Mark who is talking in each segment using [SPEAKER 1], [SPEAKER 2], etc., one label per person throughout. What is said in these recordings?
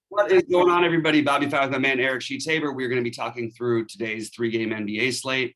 [SPEAKER 1] What is going on, everybody? BobbyFi with my man Eric Sheets. We're going to be talking through today's 3-game NBA slate.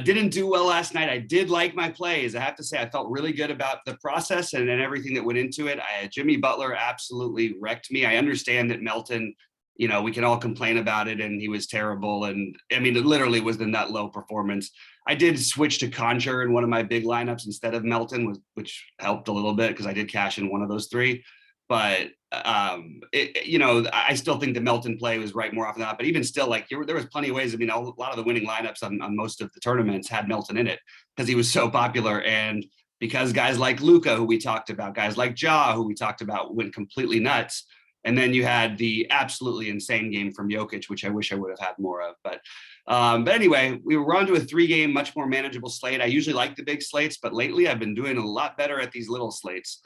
[SPEAKER 1] Didn't do well last night. I did like my plays. I have to say, I felt really good about the process and everything that went into it. Jimmy Butler absolutely wrecked me. I understand that Melton, we can all complain about it, and he was terrible. And I mean, it literally was the nut low performance. I did switch to Conjure in one of my big lineups instead of Melton, which helped a little bit because I did cash in one of those three. But I still think the Melton play was right more often than not. But even still, there was plenty of ways. I mean, a lot of the winning lineups on most of the tournaments had Melton in it because he was so popular, and because guys like Luka, who we talked about, guys like Ja, who we talked about, went completely nuts. And then you had the absolutely insane game from Jokic, which I wish I would have had more of. But anyway, we were on to a 3-game, much more manageable slate. I usually like the big slates, but lately I've been doing a lot better at these little slates.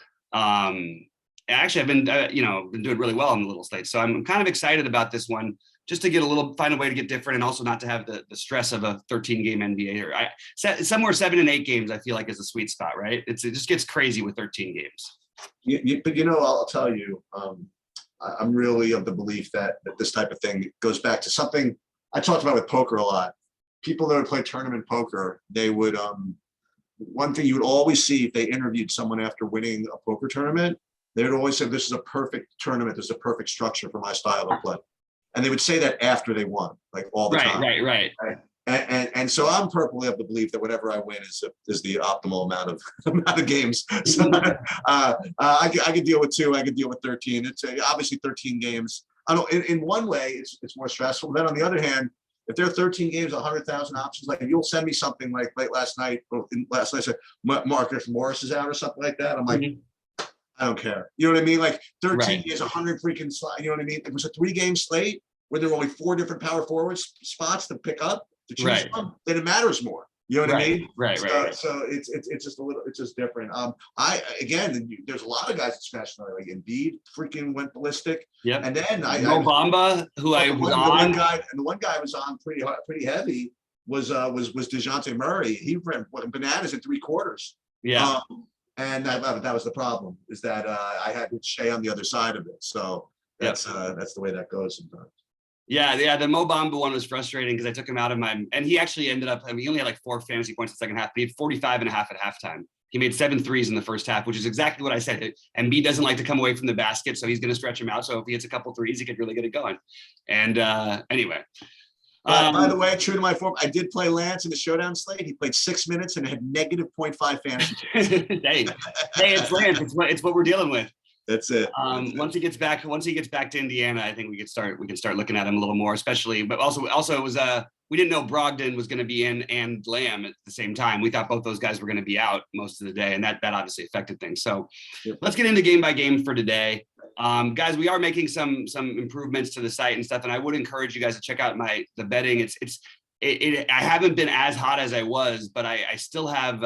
[SPEAKER 1] Actually, I've been, been doing really well on the little slates. So I'm kind of excited about this one, just to find a way to get different, and also not to have the stress of a 13-game NBA. Or somewhere 7 and 8 games, I feel like is a sweet spot, right? It just gets crazy with 13 games.
[SPEAKER 2] But I'll tell you, I'm really of the belief that this type of thing goes back to something I talked about with poker a lot. People that would play tournament poker, they would, one thing you would always see if they interviewed someone after winning a poker tournament, they would always say, this is a perfect tournament. This is a perfect structure for my style of play. And they would say that after they won, like all the time.
[SPEAKER 1] Right.
[SPEAKER 2] And so I'm perfectly of the belief that whatever I win is the optimal amount of games. So, I could deal with 2. I could deal with 13. It's obviously 13 games. I don't. In one way, it's more stressful. Then on the other hand, if there are 13 games, 100,000 options, like if you'll send me something like late last night, or last night, said Marcus Morris is out or something like that, I'm like, I don't care. You know what I mean? Like 13 games, 100 freaking slot. You know what I mean? It was a 3-game slate where there were only 4 different power forward spots to pick up. To choose from, then it matters more. You know what I mean?
[SPEAKER 1] Right.
[SPEAKER 2] So it's just a little, it's just different. There's a lot of guys that smashed tonight. Like Embiid freaking went ballistic.
[SPEAKER 1] Yep.
[SPEAKER 2] And then
[SPEAKER 1] Bamba, who I was on.
[SPEAKER 2] The one guy was on pretty heavy was DeJounte Murray. He ran bananas in 3 quarters.
[SPEAKER 1] Yeah.
[SPEAKER 2] And that was the problem, is that I had Shea on the other side of it. So that's the way that goes sometimes.
[SPEAKER 1] Yeah, the Mo Bamba one was frustrating because I took him out of and he actually ended up, he only had like 4 fantasy points in the second half, but he had 45 and a half at halftime. He made 7 threes in the first half, which is exactly what I said. Embiid doesn't like to come away from the basket, so he's going to stretch him out. So if he hits a couple threes, he could really get it going. And anyway.
[SPEAKER 2] By the way, true to my form, I did play Lance in the showdown slate. He played 6 minutes and had negative 0.5 fantasy.
[SPEAKER 1] hey, it's Lance. It's what we're dealing with.
[SPEAKER 2] That's it.
[SPEAKER 1] Once he gets back to Indiana, I think we can start looking at him a little more, especially. But also it was we didn't know Brogdon was going to be in and Lamb at the same time. We thought both those guys were going to be out most of the day, and that obviously affected things. So let's get into game by game for today. Guys, we are making some improvements to the site and stuff, and I would encourage you guys to check out the betting. I haven't been as hot as I was, but I still have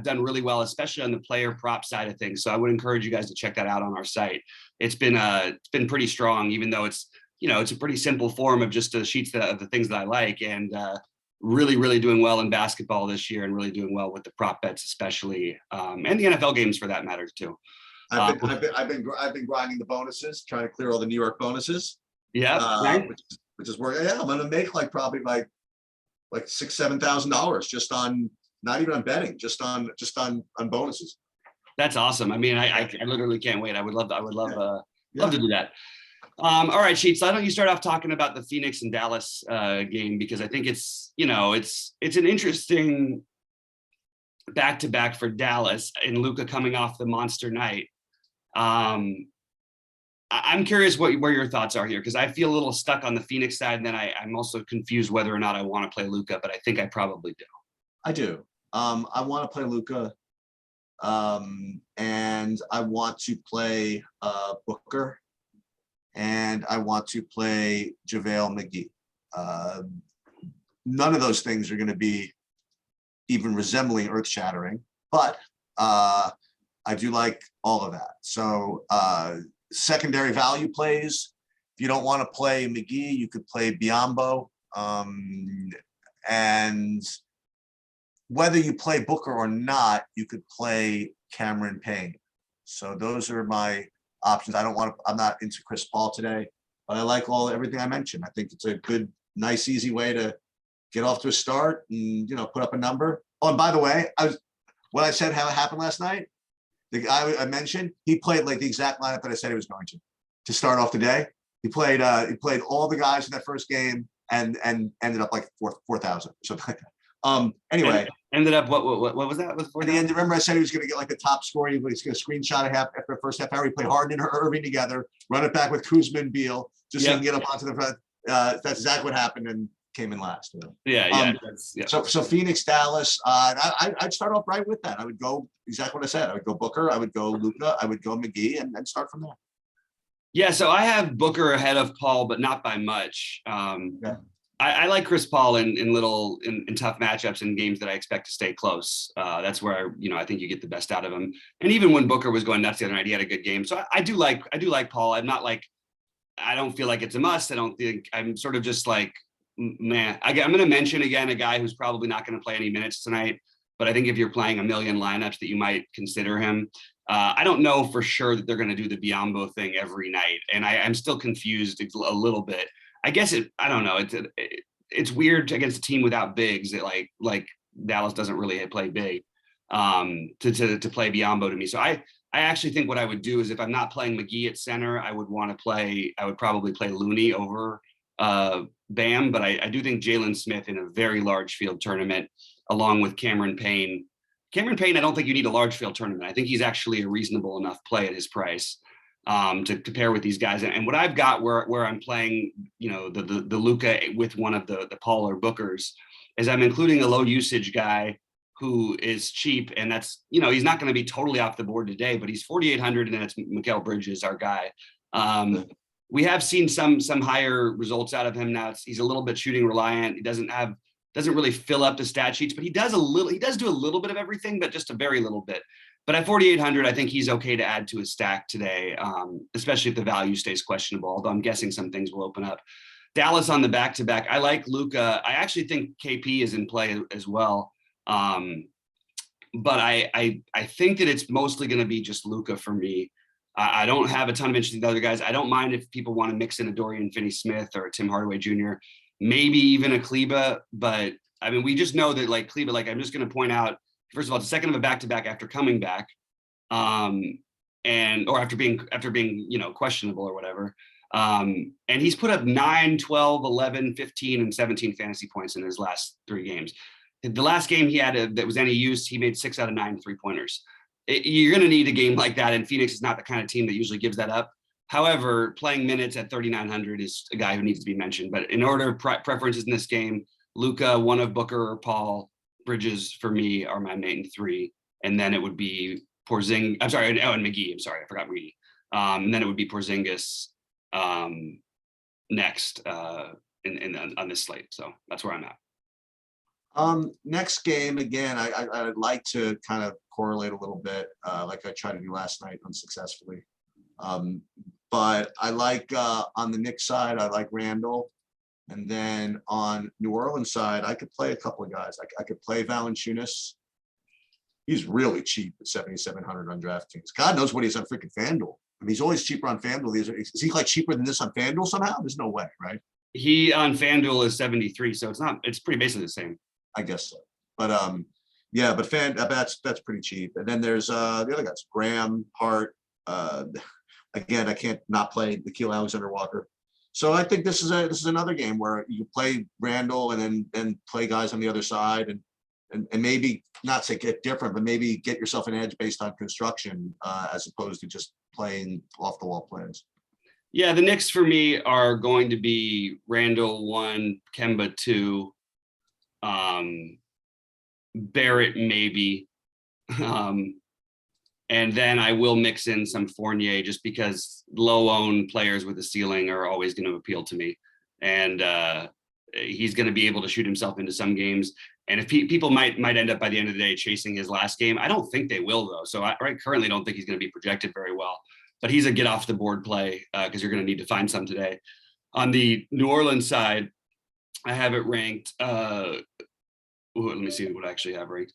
[SPEAKER 1] done really well, especially on the player prop side of things. So I would encourage you guys to check that out on our site. It's been pretty strong, even though it's a pretty simple form of just the sheets of the things that I like, and really, really doing well in basketball this year, and really doing well with the prop bets, especially, and the NFL games for that matter too.
[SPEAKER 2] I've been grinding the bonuses, trying to clear all the New York bonuses.
[SPEAKER 1] Yeah,
[SPEAKER 2] which is where I'm going to make probably $6,000-7,000 just on, not even on betting, just on bonuses.
[SPEAKER 1] That's awesome. I mean, I literally can't wait. I would love to do that. All right, Sheets, why don't you start off talking about the Phoenix and Dallas game, because I think it's an interesting back-to-back for Dallas, and Luka coming off the monster night. I'm curious where your thoughts are here, because I feel a little stuck on the Phoenix side, and then I'm also confused whether or not I want to play Luka, but I think I probably do.
[SPEAKER 2] I do. I want to play Luka, and I want to play Booker, and I want to play JaVale McGee. None of those things are going to be even resembling earth-shattering, but I do like all of that. So secondary value plays. If you don't want to play McGee, you could play Biyombo. And whether you play Booker or not, you could play Cameron Payne. So those are my options. I'm not into Chris Paul today, but I like everything I mentioned. I think it's a good, nice, easy way to get off to a start and, put up a number. Oh, and by the way, what I said how it happened last night, the guy I mentioned, he played like the exact lineup that I said he was going to start off the day. He played all the guys in that first game and ended up like 4,000 or something like that. Anyway.
[SPEAKER 1] Ended up what was that?
[SPEAKER 2] At the end, remember I said he was going to get like the top score. He was going to screenshot after the first half hour. He played Harden and Irving together, run it back with Kuzma and Beal, just so he can get up onto the front. That's exactly what happened and came in last.
[SPEAKER 1] Yeah.
[SPEAKER 2] So Phoenix, Dallas, I'd start off right with that. I would go exactly what I said. I would go Booker, I would go Luka, I would go McGee, and start from there.
[SPEAKER 1] Yeah, so I have Booker ahead of Paul, but not by much. I like Chris Paul in tough matchups and games that I expect to stay close. That's where I think you get the best out of him. And even when Booker was going nuts the other night, he had a good game. So I do like Paul. I'm not like, I don't feel like it's a must. I don't think, I'm sort of just like, man. I'm going to mention again a guy who's probably not going to play any minutes tonight. But I think if you're playing a million lineups, that you might consider him. I don't know for sure that they're going to do the Biyombo thing every night, and I'm still confused a little bit. I guess I don't know. It's weird against a team without bigs that like Dallas doesn't really play big to play Biyombo to me. So I actually think what I would do is if I'm not playing McGee at center, I would probably play Looney over Bam, but I do think Jalen Smith in a very large field tournament, along with Cameron Payne. Cameron Payne, I don't think you need a large field tournament. I think he's actually a reasonable enough play at his price to pair with these guys. And what I've got where I'm playing, the Luka with one of the Paul or Bookers, is I'm including a low usage guy who is cheap, and that's he's not going to be totally off the board today, but he's 4,800, and then it's Miguel Bridge is our guy. We have seen some higher results out of him now. He's a little bit shooting reliant. He doesn't really fill up the stat sheets, but he does do a little bit of everything, but just a very little bit. But at 4,800, I think he's okay to add to his stack today, especially if the value stays questionable, although I'm guessing some things will open up. Dallas on the back-to-back. I like Luka. I actually think KP is in play as well. But I think that it's mostly going to be just Luka for me. I don't have a ton of interest in the other guys. I don't mind if people want to mix in a Dorian Finney-Smith or a Tim Hardaway Jr., maybe even a Kleba, but I mean, we just know that like Kleba, like I'm just going to point out, first of all, it's the second of a back-to-back after coming back, or after being questionable or whatever. And he's put up 9, 12, 11, 15, and 17 fantasy points in his last 3 games. The last game he had that was any use, he made 6 out of 9 3-pointers. You're going to need a game like that, and Phoenix is not the kind of team that usually gives that up. However, playing minutes at 3,900 is a guy who needs to be mentioned. But in order of preferences in this game, Luka, one of Booker or Paul, Bridges for me are my main 3, and then it would be Porzingis. I'm sorry, and McGee. I'm sorry, I forgot McGee. And then it would be Porzingis next on this slate. So that's where I'm at.
[SPEAKER 2] Next game again. I'd like to kind of correlate a little bit, like I tried to do last night unsuccessfully. But I like on the Knicks side, I like Randall. And then on New Orleans side, I could play a couple of guys. I could play Valanciunas. He's really cheap at 7,700 on DraftKings. God knows what he's on freaking FanDuel. I mean, he's always cheaper on FanDuel. Is he like cheaper than this on FanDuel somehow? There's no way, right?
[SPEAKER 1] He on FanDuel is 73, so it's pretty basically the same.
[SPEAKER 2] I guess so. But yeah, but that's pretty cheap. And then there's the other guys, Graham, Hart. Again, I can't not play Nickeil Alexander-Walker. So I think this is another game where you play Randall and then play guys on the other side and maybe not say get different, but maybe get yourself an edge based on construction as opposed to just playing off the wall plays.
[SPEAKER 1] Yeah, the Knicks for me are going to be Randall 1, Kemba 2, Barrett maybe. And then I will mix in some Fournier just because low-owned players with a ceiling are always going to appeal to me. And he's going to be able to shoot himself into some games. And if people might end up by the end of the day chasing his last game, I don't think they will, though. So I currently don't think he's going to be projected very well. But he's a get-off-the-board play because you're going to need to find some today. On the New Orleans side, I have it ranked. Let me see what I actually have ranked.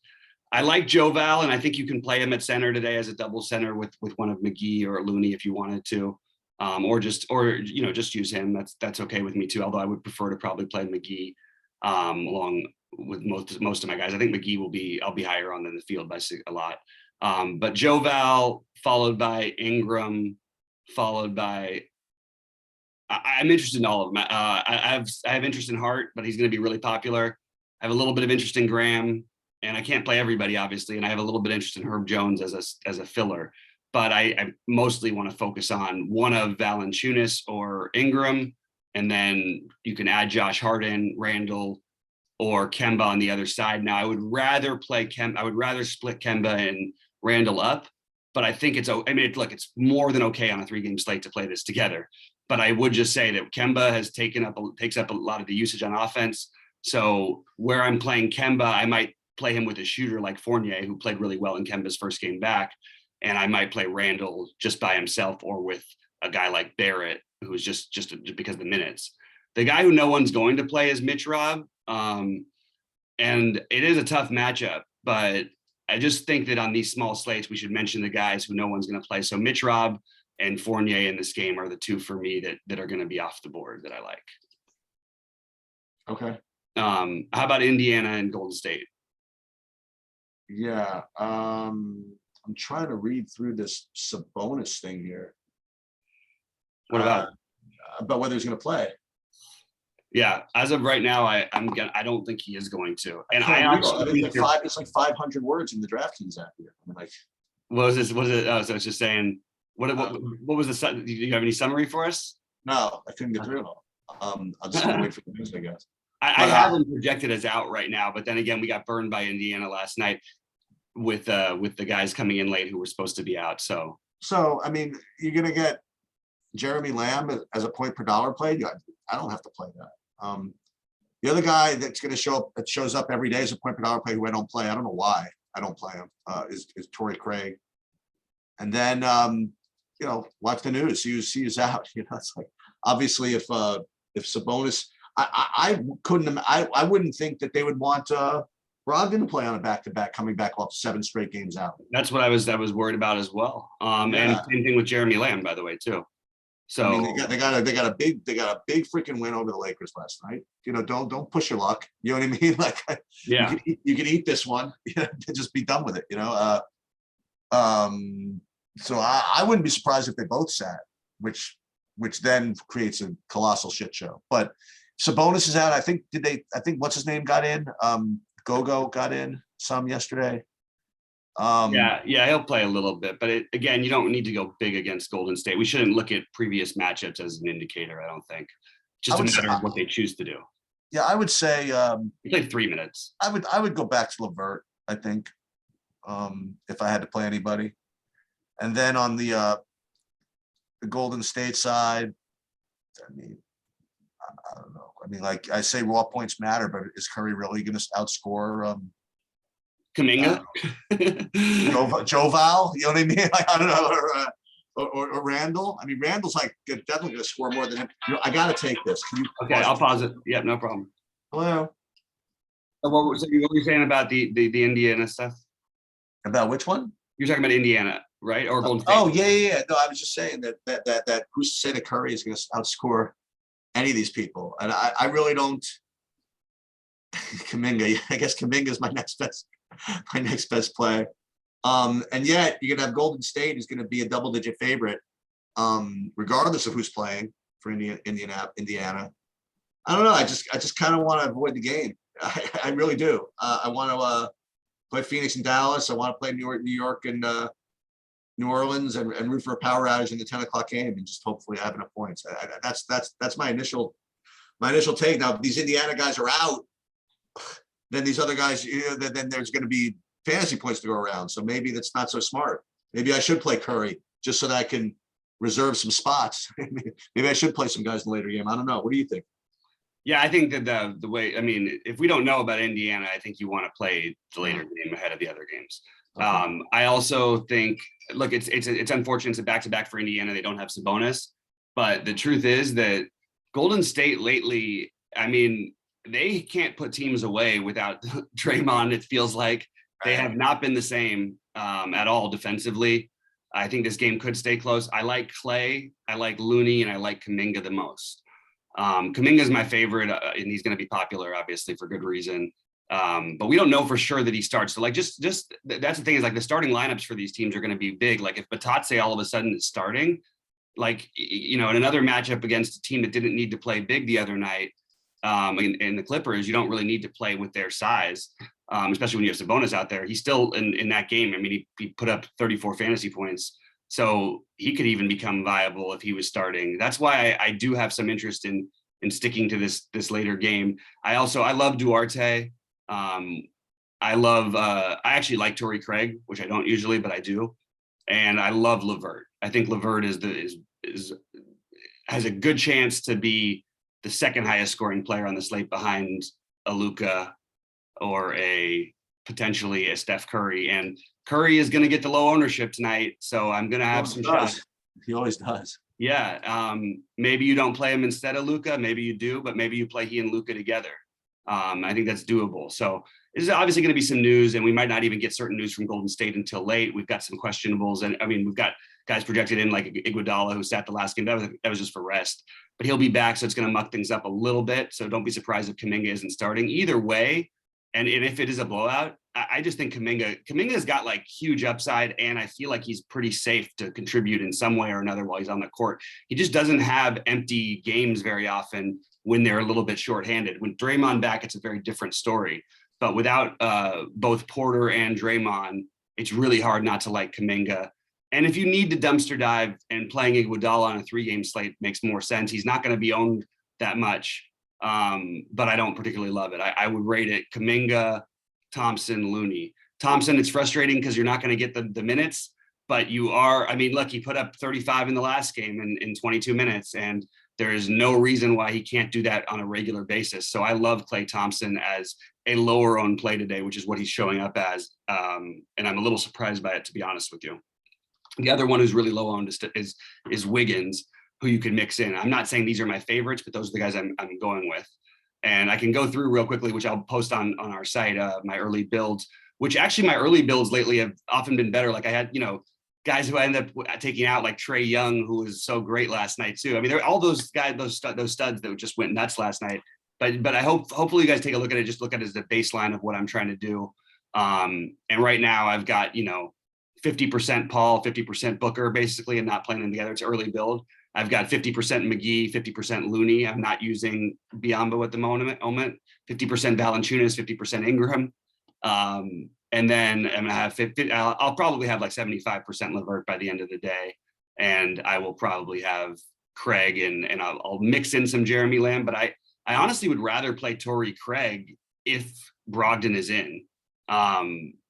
[SPEAKER 1] I like Joe Val, and I think you can play him at center today as a double center with one of McGee or Looney if you wanted to, or just use him. That's okay with me too. Although I would prefer to probably play McGee along with most of my guys. I think McGee I'll be higher on than the field by a lot. But Joe Val followed by Ingram, followed by. I'm interested in all of them. I have interest in Hart, but he's going to be really popular. I have a little bit of interest in Graham, and I can't play everybody, obviously. And I have a little bit of interest in Herb Jones as a filler. But I mostly want to focus on one of Valanciunas or Ingram, and then you can add Josh Harden, Randall, or Kemba on the other side. Now, I would rather play I would rather split Kemba and Randall up, but I think it's more than okay on a 3-game slate to play this together. But I would just say that Kemba takes up a lot of the usage on offense. So where I'm playing Kemba, I might play him with a shooter like Fournier, who played really well in Kemba's first game back. And I might play Randall just by himself or with a guy like Barrett, who's just because of the minutes. The guy who no one's going to play is Mitch Robb. And it is a tough matchup, but I just think that on these small slates, we should mention the guys who no one's going to play. So Mitch Robb and Fournier in this game are the two for me that are going to be off the board that I like.
[SPEAKER 2] Okay.
[SPEAKER 1] How about Indiana and Golden State?
[SPEAKER 2] Yeah. I'm trying to read through this Sabonis thing here.
[SPEAKER 1] What
[SPEAKER 2] about whether he's going to play?
[SPEAKER 1] Yeah, as of right now, I don't think he is going to. And
[SPEAKER 2] it's like 500 words in the DraftKings app here. I mean, like,
[SPEAKER 1] what was this? Was it? Oh, so it's just saying. What was the? Do you have any summary for us?
[SPEAKER 2] No, I couldn't get through it all. I'll just wait for the news, I guess.
[SPEAKER 1] I have him projected as out right now, but then again, we got burned by Indiana last night with the guys coming in late who were supposed to be out. So
[SPEAKER 2] I mean, you're gonna get Jeremy Lamb as a point per dollar play. I don't have to play that. The other guy that's going to shows up every day as a point per dollar play who I don't play. I don't know why I don't play him. Is Torrey Craig. And then watch the news. See who's out. It's like obviously if Sabonis, I wouldn't think that they would want Brogdon to play on a back-to-back, coming back off 7 straight games out.
[SPEAKER 1] That's what I was worried about as well. And same thing with Jeremy Lamb, by the way, too. So
[SPEAKER 2] I mean, they got a big freaking win over the Lakers last night. Don't push your luck. You know what I mean? Like,
[SPEAKER 1] yeah,
[SPEAKER 2] you can eat this one. Just be done with it. So I wouldn't be surprised if they both sat, which then creates a colossal shit show. But Sabonis is out. I think what's his name got in. Gogo got in some yesterday.
[SPEAKER 1] Yeah, he'll play a little bit, but again, you don't need to go big against Golden State. We shouldn't look at previous matchups as an indicator. I don't think. Just a matter of what they choose to do.
[SPEAKER 2] Yeah, I would say
[SPEAKER 1] he played 3 minutes.
[SPEAKER 2] I would go back to LeVert. I think if I had to play anybody, and then on the Golden State side, I mean, I don't know. I mean, like I say, raw points matter, but is Curry really going to outscore?
[SPEAKER 1] Kuminga,
[SPEAKER 2] Joe Val, you know what I mean? Like, I don't know, or Randall. I mean, Randall's like definitely going to score more than him. I got to take this.
[SPEAKER 1] Okay, I'll pause it. Yeah, no problem.
[SPEAKER 2] Hello.
[SPEAKER 1] What were you saying about the Indiana stuff?
[SPEAKER 2] About which one?
[SPEAKER 1] You're talking about Indiana, right? Or Golden State?
[SPEAKER 2] Oh yeah. No, I was just saying that who's to say that Curry is going to outscore any of these people? And I really don't. Kuminga, I guess Kuminga is my next best play. And yet you're gonna have Golden State is gonna be a double-digit favorite, regardless of who's playing for Indiana. I don't know. I just kind of want to avoid the game. I really do. I want to play Phoenix and Dallas. I want to play New York and New Orleans and root for a power outage in the 10 o'clock game and just hopefully have enough points. That's my initial take. Now, if these Indiana guys are out, then these other guys, then there's going to be fantasy points to go around. So maybe that's not so smart. Maybe I should play Curry just so that I can reserve some spots. Maybe I should play some guys in the later game. I don't know. What do you think?
[SPEAKER 1] Yeah, I think that the way, I mean, if we don't know about Indiana, I think you want to play the later game ahead of the other games. Okay. I also think, look, it's unfortunate it's a back-to-back for Indiana. They don't have Sabonis, but the truth is that Golden State lately, I mean, they can't put teams away without Draymond, it feels like. They have not been the same at all defensively. I think this game could stay close. I like Clay, I like Looney, and I like Kuminga the most. Kuminga is my favorite, and he's going to be popular, obviously, for good reason. But we don't know for sure that he starts. So, like, just that's the thing is, like, the starting lineups for these teams are going to be big. Like, if Batatse all of a sudden is starting, like, you know, in another matchup against a team that didn't need to play big the other night, in the Clippers, you don't really need to play with their size, especially when you have Sabonis out there. He's still in that game. I mean, he put up 34 fantasy points. So he could even become viable if he was starting. That's why I do have some interest in sticking to this later game. I love Duarte. I actually like Torrey Craig, which I don't usually, but I do. And I love LeVert. I think LeVert has a good chance to be the second highest scoring player on the slate behind a Luka or potentially a Steph Curry. And Curry is going to get the low ownership tonight, so I'm going to have some shots.
[SPEAKER 2] He always does.
[SPEAKER 1] Yeah. Maybe you don't play him instead of Luka. Maybe you do, but maybe you play he and Luka together. I think that's doable. So this is obviously going to be some news, and we might not even get certain news from Golden State until late. We've got some questionables, and I mean, we've got guys projected in like Iguodala, who sat the last game. That was just for rest, but he'll be back, so it's going to muck things up a little bit. So don't be surprised if Kuminga isn't starting. Either way, and if it is a blowout, I just think Kuminga's got like huge upside, and I feel like he's pretty safe to contribute in some way or another while he's on the court. He just doesn't have empty games very often when they're a little bit shorthanded. When Draymond back, it's a very different story. But without both Porter and Draymond, it's really hard not to like Kuminga. And if you need to dumpster dive, and playing Iguodala on a 3-game slate makes more sense. He's not going to be owned that much, but I don't particularly love it. I would rate it Kuminga, Thompson, Looney. Thompson, it's frustrating because you're not going to get the minutes, but you are. I mean, look, he put up 35 in the last game in 22 minutes, and there is no reason why he can't do that on a regular basis. So I love Klay Thompson as a lower owned play today, which is what he's showing up as. And I'm a little surprised by it, to be honest with you. The other one who's really low owned is Wiggins, who you can mix in. I'm not saying these are my favorites, but those are the guys I'm going with. And I can go through real quickly, which I'll post on our site, my early builds, which actually my early builds lately have often been better. Like I had, guys who I ended up taking out, like Trae Young, who was so great last night too. I mean, there are all those guys, those studs that just went nuts last night. But I hopefully you guys take a look at it, just look at it as the baseline of what I'm trying to do. And right now I've got, 50% Paul, 50% Booker, basically, and not playing them together. It's early build. I've got 50% McGee, 50% Looney. I'm not using Biyombo at the moment. 50% Valanciunas, 50% Ingram. And then I'm gonna have 50. I'll probably have like 75% LeVert by the end of the day, and I will probably have Craig and I'll mix in some Jeremy Lamb. But I honestly would rather play Torrey Craig if Brogdon is in.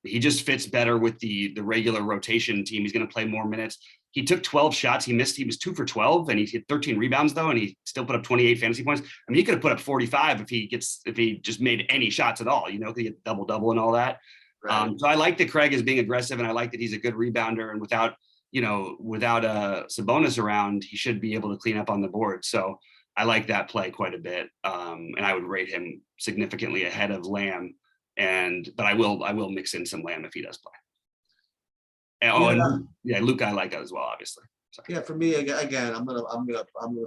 [SPEAKER 1] He just fits better with the regular rotation team. He's going to play more minutes. He took 12 shots. He missed. He was 2 for 12, and he hit 13 rebounds though, and he still put up 28 fantasy points. I mean, he could have put up 45 if he just made any shots at all. Could get double and all that. Right. So I like that Craig is being aggressive, and I like that he's a good rebounder. And without Sabonis around, he should be able to clean up on the board. So I like that play quite a bit, and I would rate him significantly ahead of Lamb. But I will mix in some Lamb if he does play. And Luka I like as well, obviously. Sorry.
[SPEAKER 2] Yeah, for me again, I'm gonna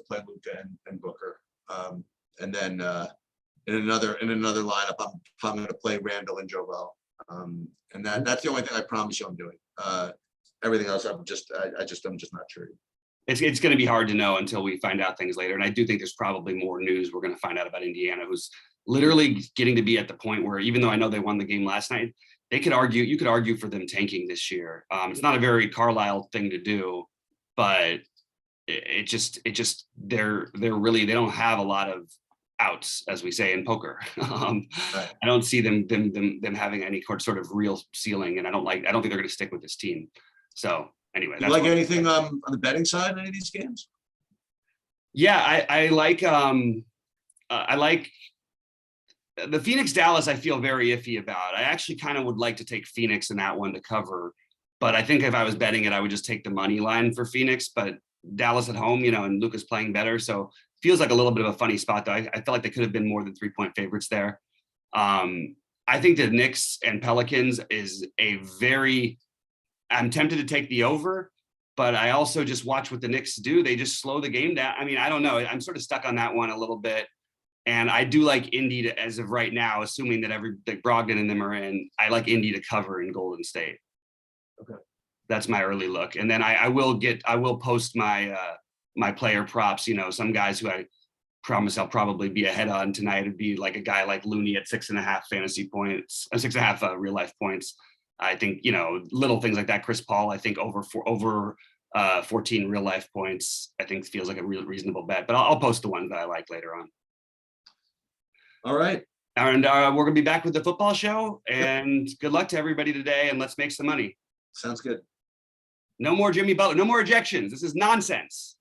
[SPEAKER 2] play Luka and Booker, and then in another lineup, I'm gonna play Randall and Joel, and that's the only thing I promise you I'm doing. Everything else, I'm just not sure.
[SPEAKER 1] It's going to be hard to know until we find out things later, and I do think there's probably more news we're going to find out about Indiana, who's literally getting to be at the point where, even though I know they won the game last night, you could argue for them tanking this year. It's not a very Carlisle thing to do, but they don't have a lot of outs, as we say in poker. Right. I don't see them having any sort of real ceiling, and I don't think they're going to stick with this team. So anyway,
[SPEAKER 2] you like anything on the betting side in any of these games?
[SPEAKER 1] Yeah, I like the Phoenix Dallas. I feel very iffy about. I actually kind of would like to take Phoenix in that one to cover, but I think if I was betting it, I would just take the money line for Phoenix. But Dallas at home, and Luka's playing better, so feels like a little bit of a funny spot though. I felt like they could have been more than 3-point favorites there. I I think the Knicks and Pelicans is I'm tempted to take the over, but I also just watch what the Knicks do. They just slow the game down. I mean, I don't know. I'm sort of stuck on that one a little bit. And I do like Indy to, as of right now, assuming that that Brogdon and them are in, I like Indy to cover in Golden State.
[SPEAKER 2] Okay.
[SPEAKER 1] That's my early look. And then I will post my my player props, some guys who I promise I'll probably be ahead on tonight. It'd be like a guy like Looney at 6.5 fantasy points, 6.5 real life points. I think, little things like that. Chris Paul, I think over 14 real life points, I think feels like a real reasonable bet, but I'll post the ones that I like later on.
[SPEAKER 2] All right.
[SPEAKER 1] And we're going to be back with the football show, and good luck to everybody today, and let's make some money.
[SPEAKER 2] Sounds good.
[SPEAKER 1] No more Jimmy Butler, no more ejections. This is nonsense.